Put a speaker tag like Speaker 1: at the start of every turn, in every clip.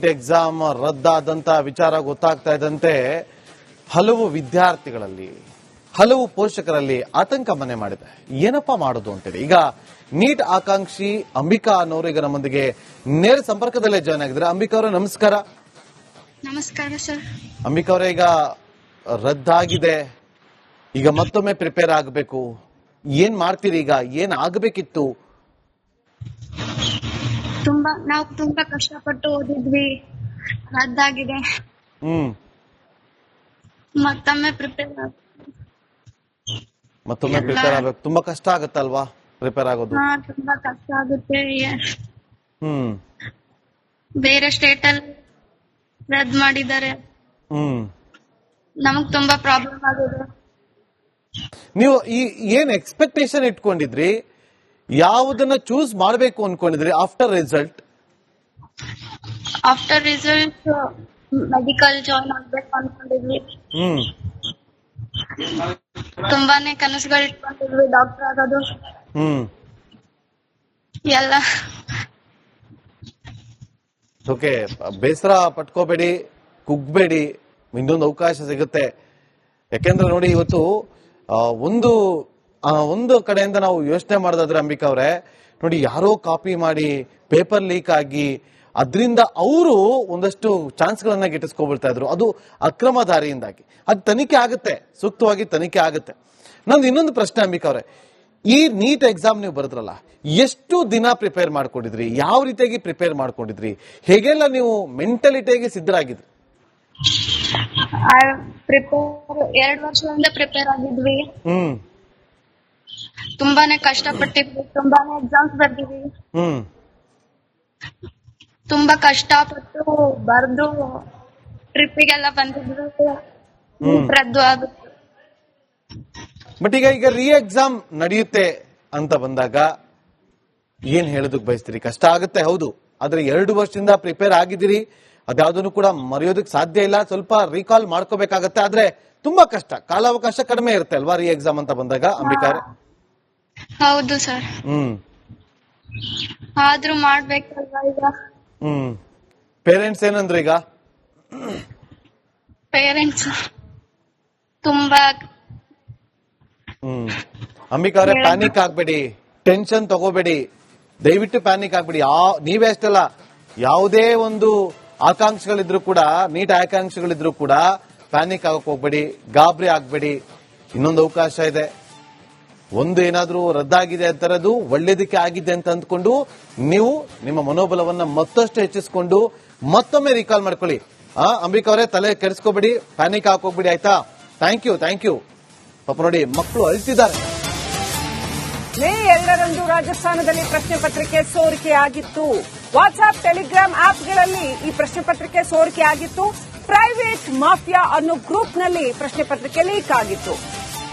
Speaker 1: NEET exam ರದ್ದಾದಂತ ವಿಚಾರ ಗೊತ್ತಾಗ್ತಾ ಇದ್ದಂತೆ ಹಲವು ವಿದ್ಯಾರ್ಥಿಗಳಲ್ಲಿ ಹಲವು ಪೋಷಕರಲ್ಲಿ ಆತಂಕ ಮನೆ ಮಾಡಿದೆ. ಏನಪ್ಪಾ ಮಾಡೋದು ಅಂತೇಳಿ ಈಗ ನೀಟ್ ಆಕಾಂಕ್ಷಿ ಅಂಬಿಕಾ ಅನ್ನೋರು ಈಗ ನಮ್ಮೊಂದಿಗೆ ನೇರ ಸಂಪರ್ಕದಲ್ಲೇ ಜಾಯ್ನ್ ಆಗಿದ್ದಾರೆ. ಅಂಬಿಕಾ ಅವರೇ ನಮಸ್ಕಾರ.
Speaker 2: ನಮಸ್ಕಾರ ಸರ್.
Speaker 1: ಅಂಬಿಕಾ ಅವರೇ, ಈಗ ರದ್ದಾಗಿದೆ, ಈಗ ಮತ್ತೊಮ್ಮೆ ಪ್ರಿಪೇರ್ ಆಗಬೇಕು, ಏನ್ ಮಾಡ್ತೀರಿ? ಈಗ ಏನ್ ಆಗಬೇಕಿತ್ತು?
Speaker 2: ನಾವು ತುಂಬಾ ಕಷ್ಟಪಟ್ಟು ಓದಿದ್ವಿ, ರದ್ದಾಗಿದೆ. ಮತ್ತೊಮ್ಮೆ ಪ್ರಿಪೇರ್
Speaker 1: ಆಗ್ಬೇಕು. ತುಂಬಾ ಕಷ್ಟ ಆಗುತ್ತಲ್ವಾ ಪ್ರಿಪೇರ್ ಆಗೋದು?
Speaker 2: ತುಂಬಾ ಕಷ್ಟ ಆಗುತ್ತೆ. ಬೇರೆ ಸ್ಟೇಟ್ ಅಲ್ಲಿ ರದ್ದು ಮಾಡಿದ್ದಾರೆ, ನಮಗ್ ತುಂಬಾ ಪ್ರಾಬ್ಲಮ್ ಆಗಿದೆ.
Speaker 1: ನೀವು ಏನ್ ಎಕ್ಸ್ಪೆಕ್ಟೇಷನ್ ಇಟ್ಕೊಂಡಿದ್ರಿ? ಯಾವುದನ್ನ ಚೂಸ್ ಮಾಡಬೇಕು ಅನ್ಕೊಂಡಿದ್ರಿ ಆಫ್ಟರ್ ರಿಸಲ್ಟ್?
Speaker 2: ಮೆಡಿಕಲ್ ಜಾಯಿನ್ ಆಗ್ಬೇಕು ಅನ್ಕೊಂಡಿದ್ವಿ. ತುಂಬಾನೇ ಕನಸುಗಳು ಇಟ್ಕೊಂಡಿದ್ವಿ, ಡಾಕ್ಟರ್ ಆಗೋದು ಎಲ್ಲ.
Speaker 1: ಓಕೆ, ಬೇಸರ ಪಟ್ಕೋಬೇಡಿ, ಕುಗ್ಬೇಡಿ, ಇನ್ನೊಂದು ಅವಕಾಶ ಸಿಗುತ್ತೆ. ಯಾಕೆಂದ್ರೆ ನೋಡಿ, ಇವತ್ತು ಒಂದು ಕಡೆಯಿಂದ ನಾವು ಯೋಚನೆ ಮಾಡೋದಾದ್ರೆ ಅಂಬಿಕಾ ಅವರೇ, ನೋಡಿ, ಯಾರೋ ಕಾಪಿ ಮಾಡಿ ಪೇಪರ್ ಲೀಕ್ ಆಗಿ ಅದರಿಂದ ಅವರು ಒಂದಷ್ಟು ಚಾನ್ಸ್ಗಳನ್ನ ಗಿಟ್ಟಿಸ್ಕೊಬಿಡ್ತಾ ಇದ್ರು. ಅದು ಅಕ್ರಮ ದಾರಿಯಿಂದಾಗಿ. ಅದು ತನಿಖೆ ಆಗುತ್ತೆ, ಸೂಕ್ತವಾಗಿ ತನಿಖೆ ಆಗುತ್ತೆ. ನಂದು ಇನ್ನೊಂದು ಪ್ರಶ್ನೆ ಅಂಬಿಕಾ ಅವರೇ, ಈ ನೀಟ್ ಎಕ್ಸಾಮ್ ನೀವು ಬರೆದ್ರಲ್ಲ, ಎಷ್ಟು ದಿನ ಪ್ರಿಪೇರ್ ಮಾಡ್ಕೊಂಡಿದ್ರಿ? ಯಾವ ರೀತಿಯಾಗಿ ಪ್ರಿಪೇರ್ ಮಾಡ್ಕೊಂಡಿದ್ರಿ? ಹೇಗೆಲ್ಲ ನೀವು ಮೆಂಟಲಿಟಿಯಾಗಿ ಸಿದ್ಧರಾಗಿದ್ರಿ?
Speaker 2: 2 ವರ್ಷದಿಂದ ಪ್ರಿಪೇರ್ ಆಗಿದ್ವಿ. ತುಂಬಾನೇ ಕಷ್ಟಪಟ್ಟಿದ್ವಿ, ತುಂಬಾನೇ ಎಕ್ಸಾಮ್ಸ್ ಬರ್ದಿದ್ವಿ. ತುಂಬಾ ಕಷ್ಟಪಟ್ಟು ಬರ್ದು ಟ್ರಿಪ್ಪಿಗೆಲ್ಲ ಬಂದಿದ್ವಿ, ರದ್ದು ಆಗುತ್ತೆ.
Speaker 1: ಬಟ್ ಈಗ ರೀ ಎಕ್ಸಾಮ್ ನಡೆಯುತ್ತೆ ಅಂತ ಬಂದಾಗ ಏನ್ ಹೇಳೋದಕ್ ಬಯಸ್ತೀರಿ? ಕಷ್ಟ ಆಗುತ್ತೆ, ಹೌದು, ಆದ್ರೆ 2 ವರ್ಷದಿಂದ ಪ್ರಿಪೇರ್ ಆಗಿದ್ದೀರಿ, ಅದ್ಯಾವುದನ್ನು ಕೂಡ ಮರೆಯೋದಕ್ಕೆ ಸಾಧ್ಯ ಇಲ್ಲ. ಸ್ವಲ್ಪ ರೀಕಾಲ್ ಮಾಡ್ಕೋಬೇಕಾಗತ್ತೆ, ಆದ್ರೆ ತುಂಬಾ ಕಷ್ಟ, ಕಾಲಾವಕಾಶ ಕಡಿಮೆ ಇರುತ್ತೆ ಅಲ್ವಾ ರೀ ಎಕ್ಸಾಮ್ ಅಂತ ಬಂದಾಗ ಅಂಬಿಕಾ?
Speaker 2: ಹೌದು ಸರ್. ಆದ್ರೂ ಮಾಡ್ಬೇಕಲ್ವಾ ಈಗ?
Speaker 1: ಪೇರೆಂಟ್ಸ್ ಏನಂದ್ರೆ ಈಗ?
Speaker 2: ಪೇರೆಂಟ್ಸ್ ತುಂಬಾ
Speaker 1: ಅಂಬಿಕಾ ಅವರೇ, ಪ್ಯಾನಿಕ್ ಆಗ್ಬೇಡಿ, ಟೆನ್ಷನ್ ತಗೋಬೇಡಿ, ದಯವಿಟ್ಟು ಪ್ಯಾನಿಕ್ ಆಗ್ಬೇಡಿ. ನೀವೇ ಅಷ್ಟಲ್ಲ, ಯಾವುದೇ ಒಂದು ಆಕಾಂಕ್ಷೆಗಳಿದ್ರು ಕೂಡ, ನೀಟ್ ಆಕಾಂಕ್ಷೆಗಳಿದ್ರು ಕೂಡ ಪ್ಯಾನಿಕ್ ಆಗಕ್ ಹೋಗ್ಬೇಡಿ, ಗಾಬರಿ ಆಗ್ಬೇಡಿ. ಇನ್ನೊಂದು ಅವಕಾಶ ಇದೆ. ಒಂದು ಏನಾದ್ರೂ ರದ್ದಾಗಿದೆ ಅಂತಾರದು ಒಳ್ಳೇದಕ್ಕೆ ಆಗಿದೆ ಅಂತ ಅಂದ್ಕೊಂಡು ನೀವು ನಿಮ್ಮ ಮನೋಬಲವನ್ನ ಮತ್ತಷ್ಟು ಹೆಚ್ಚಿಸಿಕೊಂಡು ಮತ್ತೊಮ್ಮೆ ರೀಕಾಲ್ ಮಾಡ್ಕೊಳ್ಳಿ. ಅಂಬಿಕಾ ಅವರೇ, ತಲೆ ಕೆಡಿಸ್ಕೋಬೇಡಿ, ಪ್ಯಾನಿಕ್ ಹಾಕೋಗ್ಬಿಡಿ, ಆಯ್ತಾ? Thank you. ಪಾಪ ನೋಡಿ, ಮಕ್ಕಳು ಅಳ್ತಿದ್ದಾರೆ.
Speaker 3: ಮೇ 2ರಂದು ರಾಜಸ್ಥಾನದಲ್ಲಿ ಪ್ರಶ್ನೆ ಪತ್ರಿಕೆ ಸೋರಿಕೆಯಾಗಿತ್ತು. ವಾಟ್ಸ್ಆಪ್, ಟೆಲಿಗ್ರಾಮ್ ಆಪ್ಗಳಲ್ಲಿ ಈ ಪ್ರಶ್ನೆ ಪತ್ರಿಕೆ ಸೋರಿಕೆ ಆಗಿತ್ತು. ಪ್ರೈವೇಟ್ ಮಾಫಿಯಾ ಅನ್ನೋ ಗ್ರೂಪ್ನಲ್ಲಿ ಪ್ರಶ್ನೆ ಪತ್ರಿಕೆ ಲೀಕ್ ಆಗಿತ್ತು.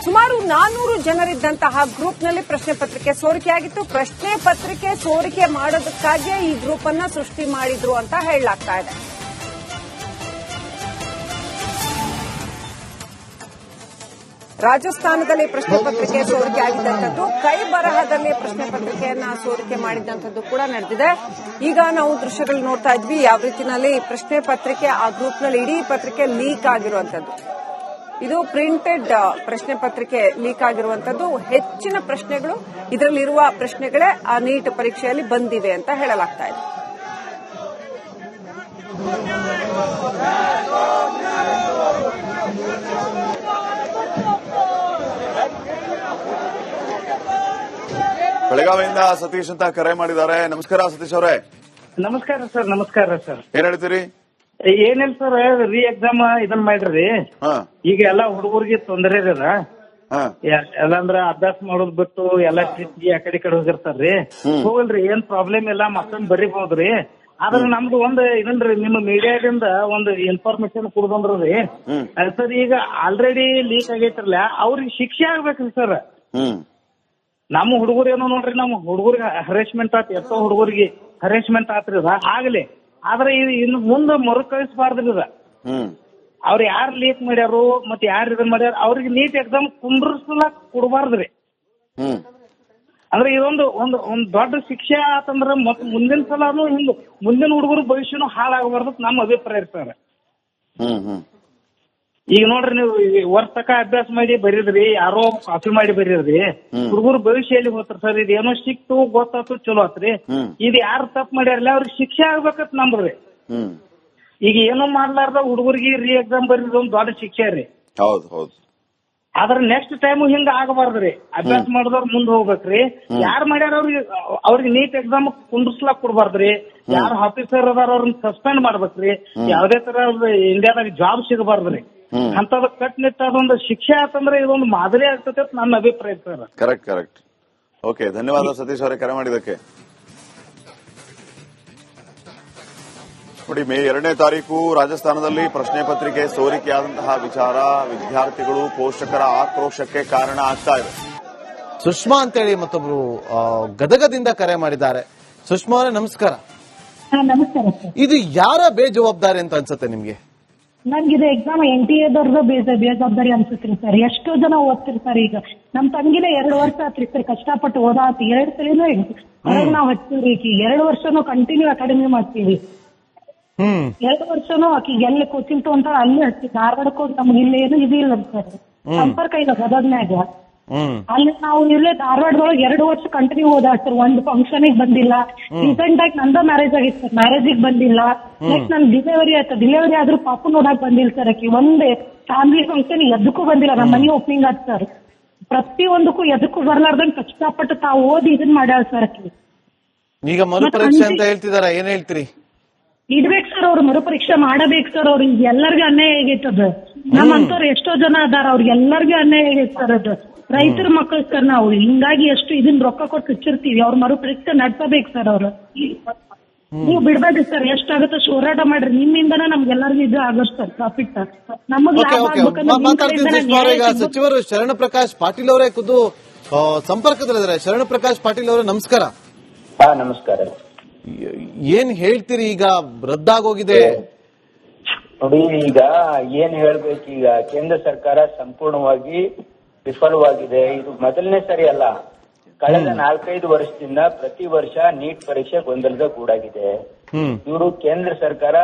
Speaker 3: ಸುಮಾರು 400 ಜನರಿದ್ದಂತಹ ಗ್ರೂಪ್ನಲ್ಲಿ ಪ್ರಶ್ನೆ ಪತ್ರಿಕೆ ಸೋರಿಕೆಯಾಗಿತ್ತು. ಪ್ರಶ್ನೆ ಪತ್ರಿಕೆ ಸೋರಿಕೆ ಮಾಡೋದಕ್ಕಾಗಿಯೇ ಈ ಗ್ರೂಪ್ ಅನ್ನ ಸೃಷ್ಟಿ ಮಾಡಿದ್ರು ಅಂತ ಹೇಳಲಾಗ್ತಾ ಇದೆ. ರಾಜಸ್ಥಾನದಲ್ಲಿ ಪ್ರಶ್ನೆ ಪತ್ರಿಕೆ ಸೋರಿಕೆ ಆಗಿದ್ದಂಥದ್ದು, ಕೈ ಬರಹದಲ್ಲಿ ಪ್ರಶ್ನೆ ಪತ್ರಿಕೆಯನ್ನ ಸೋರಿಕೆ ಮಾಡಿದಂಥದ್ದು ಕೂಡ ನಡೆದಿದೆ. ಈಗ ನಾವು ದೃಶ್ಯಗಳು ನೋಡ್ತಾ ಇದ್ವಿ, ಯಾವ ರೀತಿಯಲ್ಲಿ ಪ್ರಶ್ನೆ ಪತ್ರಿಕೆ ಆ ಗ್ರೂಪ್ನಲ್ಲಿ ಇಡೀ ಪತ್ರಿಕೆ ಲೀಕ್ ಆಗಿರುವಂತದ್ದು. ಇದು ಪ್ರಿಂಟೆಡ್ ಪ್ರಶ್ನೆ ಪತ್ರಿಕೆ ಲೀಕ್ ಆಗಿರುವಂತದ್ದು. ಹೆಚ್ಚಿನ ಪ್ರಶ್ನೆಗಳು, ಇದರಲ್ಲಿರುವ ಪ್ರಶ್ನೆಗಳೇ ಆ ನೀಟ್ ಪರೀಕ್ಷೆಯಲ್ಲಿ ಬಂದಿವೆ ಅಂತ ಹೇಳಲಾಗ್ತಾ ಇದೆ.
Speaker 4: ಬೆಳಗಾವಿಯಿಂದ ಸತೀಶ್ ಅಂತ ಕರೆ ಮಾಡಿದ್ದಾರೆ. ನಮಸ್ಕಾರ ಸತೀಶ್ ಅವರೇ.
Speaker 5: ನಮಸ್ಕಾರ ಸರ್. ನಮಸ್ಕಾರ ಸರ್.
Speaker 4: ಏನ್ ಹೇಳ್ತೀರಿ?
Speaker 5: ಏನಿಲ್ಲ ಸರ್, ರೀ ಎಕ್ಸಾಮ್ ಇದನ್ ಮಾಡ್ರಿ. ಈಗ ಎಲ್ಲಾ ಹುಡುಗರಿಗೆ ತೊಂದರೆ ಇರದ, ಎಲ್ಲಂದ್ರ ಅಭ್ಯಾಸ ಮಾಡೋದ್ ಬಿಟ್ಟು ಎಲ್ಲಾ ಟ್ರಿಪ್ಗೆ ಆ ಕಡೆ ಹೋಗಿರ್ತಾರ್ರಿ. ಹೋಗಲ್ರಿ, ಏನ್ ಪ್ರಾಬ್ಲಮ್ ಇಲ್ಲ, ಮತ್ತೊಂದ್ ಬರೀಬಹುದ್ರಿ. ಆದ್ರೆ ನಮ್ದು ಒಂದ್ ಇದನ್ರಿ, ನಿಮ್ಮ ಮೀಡಿಯಾದಿಂದ ಒಂದು ಇನ್ಫಾರ್ಮೇಶನ್ ಕೊಡುದಂದ್ರಿ ಸರ್. ಈಗ ಆಲ್ರೆಡಿ ಲೀಕ್ ಆಗೈತ್ರಲ್ಲ, ಅವ್ರಿಗೆ ಶಿಕ್ಷೆ ಆಗ್ಬೇಕ್ರಿ ಸರ್. ನಮ್ಮ ಹುಡುಗರು ಏನೋ ನೋಡ್ರಿ, ನಮ್ಮ ಹುಡುಗರಿಗೆ ಹರೇಸ್ಮೆಂಟ್ ಆತ್, ಎಷ್ಟೋ ಹುಡುಗರಿಗೆ ಹರೇಸ್ಮೆಂಟ್ ಆತ್ರಿ, ಆಗ್ಲಿ. ಆದ್ರೆ ಇನ್ನು ಮುಂದೆ ಮರುಕಳಿಸಬಾರ್ದ್ರಿ. ಅವ್ರು ಯಾರು ಲೀಕ್ ಮಾಡ್ಯಾರು ಮತ್ತೆ ಯಾರು ಇದನ್ ಮಾಡ್ಯಾರ, ಅವ್ರಿಗೆ ನೀಟ್ ಎಕ್ಸಾಮ್ ಕುಂಡ್ರಸ್ಲಾಕ್ ಕೊಡಬಾರ್ದ್ರಿ. ಅಂದ್ರೆ ಇದೊಂದು ಒಂದು ದೊಡ್ಡ ಶಿಕ್ಷೆ ಆತಂದ್ರ ಮುಂದಿನ ಸಲನು ಹಿಂಗ್ ಮುಂದಿನ ಹುಡುಗರು ಭವಿಷ್ಯನು ಹಾಳಾಗಬಾರ್ದು ನಮ್ಮ ಅಭಿಪ್ರಾಯ ಸರ್. ಈಗ ನೋಡ್ರಿ ನೀವು ವರ್ಷ ತಕ ಅಭ್ಯಾಸ ಮಾಡಿ ಬರೀದ್ರಿ, ಯಾರೋ ಕಾಪಿ ಮಾಡಿ ಬರೀದ್ರಿ, ಹುಡುಗರು ಭವಿಷ್ಯ ಎಲ್ಲಿ ಹೋಗ್ತಾರ ಸರ್? ಇದು ಏನೋ ಸಿಕ್ತು ಗೊತ್ತಾತು ಚಲೋ ಆತ್ರಿ. ಇದು ಯಾರು ತಪ್ಪು ಮಾಡ್ಯಾರಲ್ಲ ಅವ್ರಿಗೆ ಶಿಕ್ಷೆ ಆಗ್ಬೇಕಂತ ನಮ್ರಿ. ಈಗ ಏನೋ ಮಾಡ್ಲಾರ್ದ ಹುಡುಗರಿಗೆ ರೀ ಎಕ್ಸಾಮ್ ಬರೀದ್ ಒಂದ್ ದೊಡ್ಡ ಶಿಕ್ಷೆ ರೀ.
Speaker 4: ಹೌದು ಹೌದು.
Speaker 5: ಆದ್ರ ನೆಕ್ಸ್ಟ್ ಟೈಮ್ ಹಿಂಗ ಆಗಬಾರ್ದ್ರಿ. ಅಭ್ಯಾಸ ಮಾಡಿದವ್ರ ಮುಂದ್ ಹೋಗ್ಬೇಕ್ರಿ. ಯಾರು ಮಾಡ್ಯಾರ ಅವ್ರಿಗೆ ನೀಟ್ ಎಕ್ಸಾಮ್ ಕುಂಡ್ರಸ್ಲಾಕ್ ಕೊಡ್ಬಾರ್ದ್ರಿ. ಯಾರು ಆಫೀಸರ್ ಅದಾರ ಅವ್ರನ್ನ ಸಸ್ಪೆಂಡ್ ಮಾಡ್ಬೇಕ್ರಿ. ಯಾವ್ದೇ ತರ ಇಂಡಿಯಾದಾಗ ಜಾಬ್ ಸಿಗಬಾರ್ದ್ರಿ. ಅಂತದ ಕಟ್ನಿಟ್ಟಾದೊಂದು ಶಿಕ್ಷೆ ಆತಂದ್ರೆ ಇದೊಂದು ಮಾದರಿ ಆಗ್ತದೆ ಅಂತ ನನ್ನ ಅಭಿಪ್ರಾಯ ಸರ್.
Speaker 4: Correct correct. ಓಕೆ, ಧನ್ಯವಾದ ಸತೀಶ್ ಅವರೇ ಕರೆ ಮಾಡಿದ್ದಕ್ಕೆ. ನೋಡಿ, ಮೇ 2ನೇ ತಾರೀಕು ರಾಜಸ್ಥಾನದಲ್ಲಿ ಪ್ರಶ್ನೆ ಪತ್ರಿಕೆ ಸೋರಿಕೆಯಾದಂತಹ ವಿಚಾರ ವಿದ್ಯಾರ್ಥಿಗಳು ಪೋಷಕರ ಆಕ್ರೋಶಕ್ಕೆ ಕಾರಣ ಆಗ್ತಾ ಇದೆ.
Speaker 1: ಸುಷ್ಮಾ ಅಂತೇಳಿ ಮತ್ತೊಬ್ರು ಗದಗದಿಂದ ಕರೆ ಮಾಡಿದ್ದಾರೆ. ಸುಷ್ಮಾ ಅವರೇ ನಮಸ್ಕಾರ.
Speaker 6: ನಮಸ್ಕಾರ ಸರ್.
Speaker 1: ಇದು ಯಾರ ಬೇಜವಾಬ್ದಾರಿ ಅಂತ ಅನ್ಸುತ್ತೆ ನಿಮ್ಗೆ?
Speaker 6: ನನ್ಗಿದು ಎಕ್ಸಾಮ್ NTA ಬೇಜವಾಬ್ದಾರಿ ಅನ್ಸುತ್ರಿ ಸರ್. ಎಷ್ಟೋ ಜನ ಓದ್ತಿರ್ತಾರೆ. ಈಗ ನಮ್ ತಂಗಿನ 2 ವರ್ಷ ಆತ್ರಿ ಸರ್ ಕಷ್ಟಪಟ್ಟು ಓದಾತಿ. 2 ಸಲಿನೂ ಹೊರಗೆ ನಾವ್ ಹಚ್ತೀವ್ರಿ. ಈಗ 2 ವರ್ಷನೂ ಕಂಟಿನ್ಯೂ ಅಕಾಡೆಮಿ ಮಾಡ್ತೀವಿ. 2 ವರ್ಷನೂ ಆಕಿಗೆ ಎಲ್ಲಿ ಕೋಚಿಂಗ್ ತಗೊಂತಾರ ಅಲ್ಲಿ ಹಚ್ಚಿ ಧಾರವಾಡಕ್ಕೆ ಹೋಗಿ ನಮ್ಗೆ ಇಲ್ಲಿ ಏನು ಇದಿಲ್ಲ ಸರ್, ಸಂಪರ್ಕ ಇಲ್ಲ ಗದಗ್ನಾಗ. ಅಲ್ಲಿ ನಾವು ಇಲ್ಲೇ ಧಾರವಾಡದೊಳಗೆ 2 ವರ್ಷ ಕಂಟಿನ್ಯೂ ಹೋದ ಸರ್. ಒಂದು ಫಂಕ್ಷನ್ ಬಂದಿಲ್ಲ. ರೀಸೆಂಟ್ ಆಗಿ ನಂದ ಮ್ಯಾರೇಜ್ ಆಗಿತ್ತು ಸರ್, ಮ್ಯಾರೇಜಿಗೆ ಬಂದಿಲ್ಲ. ನೆಕ್ಸ್ಟ್ ನನ್ ಡಿಲಿವರಿ ಆಯ್ತು, ಡಿಲಿವರಿ ಆದ್ರೂ ಪಾಪು ನೋಡಕ್ ಬಂದಿಲ್ಲ ಸರ್. ಆಕಿ ಒಂದೇ ಫ್ಯಾಮಿಲಿ ಫಂಕ್ಷನ್ ಎದಕ್ಕೂ ಬಂದಿಲ್ಲ. ನಮ್ಮ ಮನಿ ಓಪನಿಂಗ್ ಆಯ್ತು ಸರ್. ಪ್ರತಿಯೊಂದಕ್ಕೂ ಎದಕ್ಕೂ ಬರ್ಲಾರ್ದಂಗ್ ಕಷ್ಟಪಟ್ಟು ತಾವು ಓದಿ ಇದನ್ ಮಾಡ್ಯಾಳ ಸರ್ ಆಕಿ.
Speaker 1: ಈಗ ಮರುಪರೀಕ್ಷೆ ಅಂತ ಹೇಳ್ತಿದಾರ, ಏನ್ ಹೇಳ್ತೀರಿ?
Speaker 6: ಇಡ್ಬೇಕು ಸರ್, ಅವ್ರು ಮರುಪರೀಕ್ಷೆ ಮಾಡಬೇಕು ಸರ್. ಅವ್ರಿಗೆ ಎಲ್ಲರಿಗೂ ಅನ್ಯಾಯ ಆಗೈತದ. ನಮ್ಮಂತವ್ರು ಎಷ್ಟೋ ಜನ ಅದಾರ, ಅವ್ರಿಗೆ ಎಲ್ಲರಿಗೂ ಅನ್ಯಾಯ ಆಗೈತೆ ಸರ್. ಅದು ರೈತರ ಮಕ್ಕಳು ಸರ್ ನಾವು. ಹಿಂಗಾಗಿ ಎಷ್ಟು ಇದನ್ನ ರೊಕ್ಕ ಕೊಟ್ಟು ಹಚ್ಚಿರ್ತೀವಿ. ಅವ್ರ ಮರುಪರೀಕ್ಷೆ ನಡ್ಸಬೇಕು ಸರ್. ಅವ್ರು ನೀವು ಬಿಡ್ಬೇಡ್ರಿ ಸರ್. ಎಷ್ಟಾಗುತ್ತೆ ಹೋರಾಟ ಮಾಡ್ರಿ. ನಿಮ್ಮಿಂದನ ನಮ್ಗೆಲ್ಲರಿಗೂ ಇದು ಆಗುತ್ತೆ ಸರ್, ಪ್ರಾಫಿಟ್. ನಮಗ್
Speaker 1: ಸಚಿವರು ಶರಣ ಪ್ರಕಾಶ್ ಪಾಟೀಲ್ ಅವರೇ ಖುದ್ದು ಸಂಪರ್ಕದಲ್ಲಿದ್ದಾರೆ. ಶರಣ ಪ್ರಕಾಶ್ ಪಾಟೀಲ್ ಅವರೇ ನಮಸ್ಕಾರ.
Speaker 7: ನಮಸ್ಕಾರ.
Speaker 1: ಏನ್ ಹೇಳ್ತೀರಿ? ಈಗ ರದ್ದಾಗೋಗಿದೆ
Speaker 7: ನೋಡಿ, ಈಗ ಏನ್ ಹೇಳ್ಬೇಕು, ಈಗ ಕೇಂದ್ರ ಸರ್ಕಾರ ಸಂಪೂರ್ಣವಾಗಿ ವಿಫಲವಾಗಿದೆ. ಇದು ಮೊದಲನೇ ಸರಿ ಅಲ್ಲ. ಕಳೆದ 4-5 ವರ್ಷದಿಂದ ಪ್ರತಿ ವರ್ಷ ನೀಟ್ ಪರೀಕ್ಷೆ ಗೊಂದಲದ ಗೂಡಾಗಿದೆ. ಇವರು ಕೇಂದ್ರ ಸರ್ಕಾರ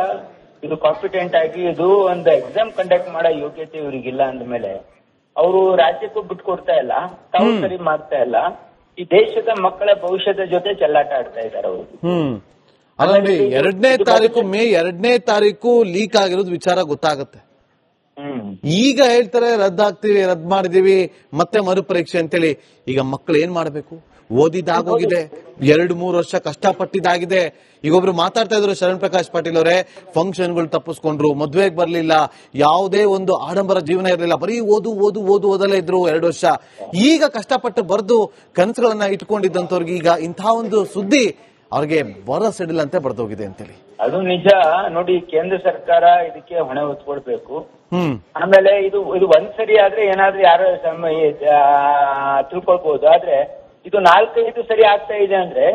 Speaker 7: ಇದು ಕಾಂಪಿಟೆಂಟ್ ಆಗಿ ಇದು ಒಂದು ಎಕ್ಸಾಮ್ ಕಂಡಕ್ಟ್ ಮಾಡೋ ಯೋಗ್ಯತೆ ಇವರಿಗಿಲ್ಲ ಅಂದ್ಮೇಲೆ ಅವರು ರಾಜ್ಯಕ್ಕೂ ಬಿಟ್ಕೊಡ್ತಾ ಇಲ್ಲ, ತಾವು ಸರಿ ಮಾಡ್ತಾ ಇಲ್ಲ. ಈ ದೇಶದ ಮಕ್ಕಳ ಭವಿಷ್ಯದ ಜೊತೆ ಚೆಲ್ಲಾಟ ಆಡ್ತಾ ಇದ್ದಾರೆ ಅವರು.
Speaker 1: ಅಲ್ಲಂದ್ರೆ 2ನೇ ತಾರೀಕು ಮೇ 2ನೇ ತಾರೀಕು ಲೀಕ್ ಆಗಿರೋದು ವಿಚಾರ ಗೊತ್ತಾಗುತ್ತೆ. ಈಗ ಹೇಳ್ತಾರೆ ರದ್ದು ಮಾಡಿದೀವಿ ಮತ್ತೆ ಮರುಪರೀಕ್ಷೆ ಅಂತೇಳಿ. ಈಗ ಮಕ್ಕಳು ಏನ್ ಮಾಡ್ಬೇಕು? ಓದಿದ್ದಾಗೋಗಿದೆ, 2-3 ವರ್ಷ ಕಷ್ಟಪಟ್ಟಿದ್ದಾಗಿದೆ. ಈಗ ಒಬ್ರು ಮಾತಾಡ್ತಾ ಇದ್ರು ಶರಣ್ ಪ್ರಕಾಶ್ ಪಾಟೀಲ್ ಅವರೇ, ಫಂಕ್ಷನ್ಗಳು ತಪ್ಪಿಸ್ಕೊಂಡ್ರು, ಮದ್ವೆಗೆ ಬರ್ಲಿಲ್ಲ, ಯಾವುದೇ ಒಂದು ಆಡಂಬರ ಜೀವನ ಇರಲಿಲ್ಲ, ಬರೀ ಓದಲೇ ಇದ್ರು 2 ವರ್ಷ. ಈಗ ಕಷ್ಟಪಟ್ಟು ಬರೆದು ಕನಸುಗಳನ್ನ ಇಟ್ಕೊಂಡಿದ್ದಂತವ್ರಿಗೆ ಈಗ ಇಂಥ ಒಂದು ಸುದ್ದಿ ಅವ್ರಿಗೆ ಬರ ಸಿಡಿಲಂತೆ ಬರ್ದೋಗಿದೆ ಅಂತೇಳಿ.
Speaker 7: ಅದು ನಿಜ. ನೋಡಿ, ಕೇಂದ್ರ ಸರ್ಕಾರ ಇದಕ್ಕೆ ಹೊಣೆ ಹೊತ್ಕೊಳ್ಬೇಕು. ಆಮೇಲೆ ಇದು ಒಂದ್ಸರಿ ಆದ್ರೆ ಏನಾದ್ರೂ ಯಾರು ತಿಳ್ಕೊಳ್ಬಹುದು. ಆದ್ರೆ ಇದು 4-5 ಸರಿ ಆಗ್ತಾ ಇದೆ ಅಂದ್ರೆ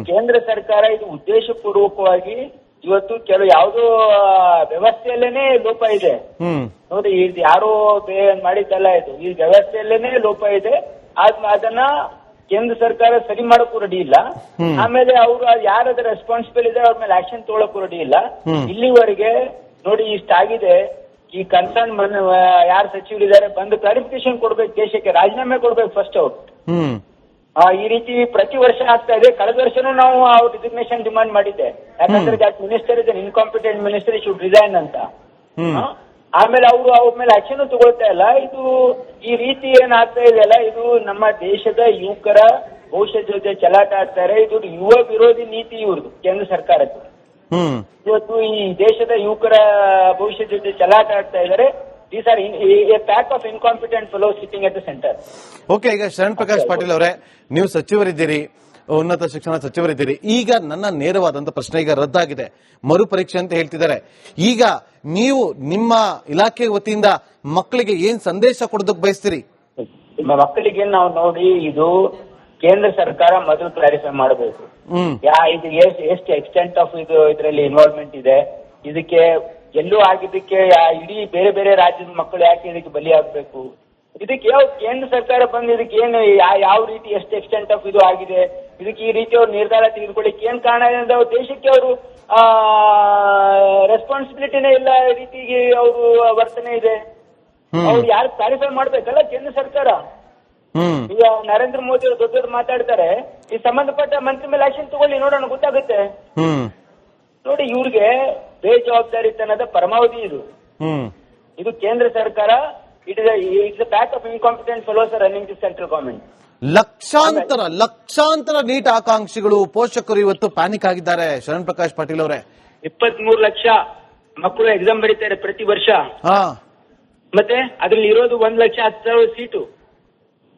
Speaker 7: ಕೇಂದ್ರ ಸರ್ಕಾರ ಇದು ಉದ್ದೇಶ ಪೂರ್ವಕವಾಗಿ ಇವತ್ತು ಯಾವುದೋ ವ್ಯವಸ್ಥೆಯಲ್ಲೇನೆ ಲೋಪ ಇದೆ. ನೋಡಿ, ಇದು ಯಾರೋ ಮಾಡಿದ್ದಲ್ಲ, ಇದು ಈ ವ್ಯವಸ್ಥೆಯಲ್ಲೇನೆ ಲೋಪ ಇದೆ. ಅದನ್ನ ಕೇಂದ್ರ ಸರ್ಕಾರ ಸರಿ ಮಾಡೋಕ್ಕೂ ರೆಡಿ ಇಲ್ಲ. ಆಮೇಲೆ ಅವರು ಯಾರದ ರೆಸ್ಪಾನ್ಸಿಬಲ್ ಇದೆ ಅವ್ರ ಮೇಲೆ ಆಕ್ಷನ್ ತಗೊಳಕ್ಕೂ ರೆಡಿ ಇಲ್ಲ. ಇಲ್ಲಿವರೆಗೆ ನೋಡಿ ಇಷ್ಟಾಗಿದೆ. ಈ ಕನ್ಸರ್ನ್ ಯಾರು ಸಚಿವರಿದ್ದಾರೆ ಬಂದು ಕ್ಲಾರಿಫಿಕೇಶನ್ ಕೊಡ್ಬೇಕು, ದೇಶಕ್ಕೆ ರಾಜೀನಾಮೆ ಕೊಡ್ಬೇಕು ಫಸ್ಟ್ ಅವ್ರು. ಈ ರೀತಿ ಪ್ರತಿ ವರ್ಷ ಆಗ್ತಾ ಇದೆ. ಕಳೆದ ವರ್ಷನೂ ನಾವು ಅವ್ರ ರಿಸಿಗ್ನೇಷನ್ ಡಿಮಾಂಡ್ ಮಾಡಿದ್ದೆ. ಯಾಕಂದ್ರೆ that minister is incompetent minister, should resign ಅಂತ. ಆಮೇಲೆ ಅವ್ರ ಮೇಲೆ ಆಕ್ಷನ್ ತಗೊಳ್ತಾ ಇಲ್ಲ. ಇದು ಈ ರೀತಿ ಏನಾಗ್ತಾ ಇದೆಯಲ್ಲ, ಇದು ನಮ್ಮ ದೇಶದ ಯುವಕರ ಭವಿಷ್ಯ ಜೊತೆ ಚೆಲ್ಲಾಟ ಆಡ್ತಾರೆ. ಇದು ಯುವ ವಿರೋಧಿ ನೀತಿ ಇವ್ರದ್ದು ಕೇಂದ್ರ ಸರ್ಕಾರದ್ದು. ಇವತ್ತು ಈ ದೇಶದ ಯುವಕರ ಭವಿಷ್ಯ ಜೊತೆ ಚೆಲ್ಲಾಟ ಆಡ್ತಾ ಇದ್ದಾರೆ. These are A pack of incompetent fellows sitting at the centre.
Speaker 1: Okay, ಈಗ ಶರಣ್ ಪ್ರಕಾಶ್ ಪಾಟೀಲ್ ಅವರೇ, ನೀವು ಸಚಿವರಿದ್ದೀರಿ, ಉನ್ನತ ಶಿಕ್ಷಣ ಸಚಿವರಿದ್ದೀರಿ. ಈಗ ನನ್ನ ನೇರವಾದಂತ ಪ್ರಶ್ನೆ, ಈಗ ರದ್ದಾಗಿದೆ, ಮರುಪರೀಕ್ಷೆ ಅಂತ ಹೇಳ್ತಿದ್ದಾರೆ. ಈಗ ನೀವು ನಿಮ್ಮ ಇಲಾಖೆ ವತಿಯಿಂದ ಮಕ್ಕಳಿಗೆ ಏನ್ ಸಂದೇಶ ಕೊಡೋದಕ್ಕೆ ಬಯಸ್ತೀರಿ?
Speaker 7: ಮಕ್ಕಳಿಗೆ ನಾವು ನೋಡಿ, ಇದು ಕೇಂದ್ರ ಸರ್ಕಾರ ಮೊದಲು ಕ್ಲಾರಿಫೈ ಮಾಡಬೇಕು. ಇದು ಎಷ್ಟು ಎಕ್ಸ್ಟೆಂಟ್ ಆಫ್ ಇದರಲ್ಲಿ ಇನ್ವಾಲ್ವ್ಮೆಂಟ್ ಇದೆ, ಇದಕ್ಕೆ ಎಲ್ಲೂ ಆಗಿದ್ದಕ್ಕೆ ಇಡೀ ಬೇರೆ ಬೇರೆ ರಾಜ್ಯದ ಮಕ್ಕಳು ಯಾಕೆ ಇದಕ್ಕೆ ಬಲಿ ಆಗ್ಬೇಕು? ಇದಕ್ಕೆ ಯಾವ ಕೇಂದ್ರ ಸರ್ಕಾರ ಬಂದು ಇದಕ್ಕೆ ಏನು ಯಾವ ರೀತಿ ಎಷ್ಟು ಎಕ್ಸ್ಟೆಂಟ್ ಆಫ್ ಇದು ಆಗಿದೆ, ಇದಕ್ಕೆ ಈ ರೀತಿ ಅವ್ರು ನಿರ್ಧಾರ ತೆಗೆದುಕೊಳ್ಳಿಕ್ಕೆ ಏನ್ ಕಾರಣ ಇದೆ ಅಂದ್ರೆ ದೇಶಕ್ಕೆ ಅವರು ರೆಸ್ಪಾನ್ಸಿಬಿಲಿಟಿನೇ ಇಲ್ಲ ರೀತಿಗೆ ಅವರು ವರ್ತನೆ ಇದೆ. ಅವ್ರು ಯಾರು ಕ್ಲಾರಿಫೈ ಮಾಡ್ಬೇಕಲ್ಲ ಕೇಂದ್ರ ಸರ್ಕಾರ. ಈಗ ನರೇಂದ್ರ ಮೋದಿ ಅವರು ದೊಡ್ಡ ಮಾತಾಡ್ತಾರೆ, ಈ ಸಂಬಂಧಪಟ್ಟ ಮಂತ್ರಿ ಮೇಲೆ ಆಕ್ಷನ್ ತಗೊಳ್ಳಿ, ನೋಡೋಣ ಗೊತ್ತಾಗುತ್ತೆ. ನೋಡಿ ಇವ್ರಿಗೆ ಬೇಜವಾಬ್ದಾರಿತನದ ಪರಮಾವಧಿ ಇದು. ಇದು ಕೇಂದ್ರ ಸರ್ಕಾರ it's pack of incompetent fellows running the central government.
Speaker 1: ಲಕ್ಷಾಂತರ ನೀಟ್ ಆಕಾಂಕ್ಷಿಗಳು ಪೋಷಕರು ಇವತ್ತು ಪ್ಯಾನಿಕ್ ಆಗಿದ್ದಾರೆ. ಶರಣ್ ಪ್ರಕಾಶ್ ಪಾಟೀಲ್ ಅವರೇ,
Speaker 7: 23 ಲಕ್ಷ ಮಕ್ಕಳು ಎಕ್ಸಾಮ್ ಬರೀತಾರೆ ಪ್ರತಿ ವರ್ಷ.
Speaker 1: ಹಾ,
Speaker 7: ಮತ್ತೆ ಅದ್ರಲ್ಲಿ ಇರೋದು 1,10,000 ಸೀಟು.